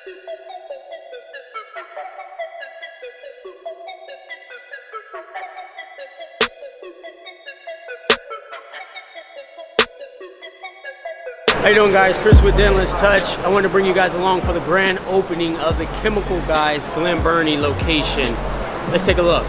How you doing, guys? Chris with Dentless Touch. I wanted to bring you guys along for the grand opening of the Chemical Guys Glen Burnie location. Let's take a look.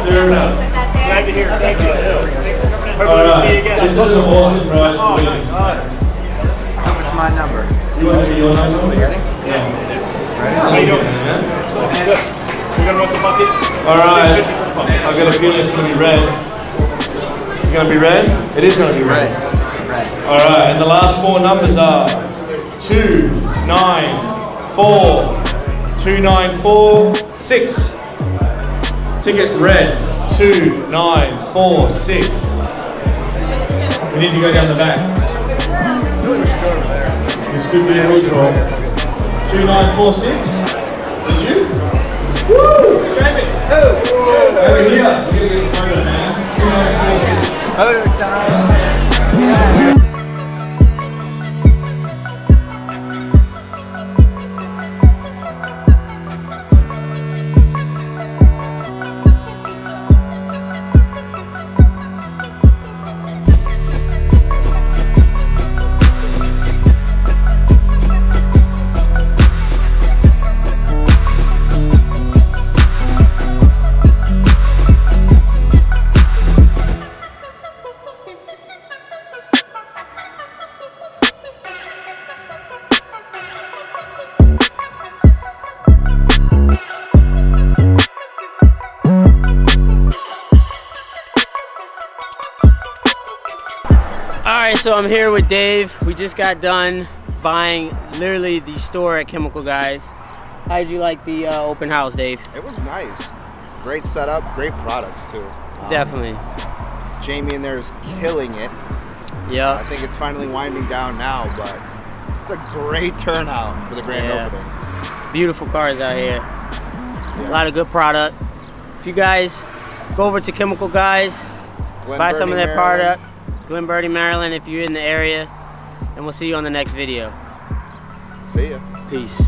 Glad to hear it. Thank you. Hopefully we'll see you again. This is an awesome prize to win. What's my number? You want to be your number? Ready? Yeah. How you doing? Good. We're going to run the bucket. Alright. I've got a feeling it's going to be red. It's going to be red? It is going to be red. Alright, and the last four numbers are 2, 9, 4, 2, 9, 4, 6. Ticket red, 2, 9, 4, 6. We need to go down the back. This could be a real draw. 2, 9, 4, 6. Did you? Woo! Jamie! Over here. You're going to get a photo, man. 2, 9, 4, 6. Photo time. Alright, so I'm here with Dave. We just got done buying literally the store at Chemical Guys. How did you like the open house, Dave? It was nice. Great setup, great products too. Definitely. Jamie in there is killing it. Yeah. I think it's finally winding down now, but it's a great turnout for the grand opening. Beautiful cars out here. Yeah. A lot of good product. If you guys go over to Chemical Guys, Glen buy some of Burnie, their Maryland. product. Glen Burnie, Maryland, if you're in the area. And we'll see you on the next video. See ya. Peace.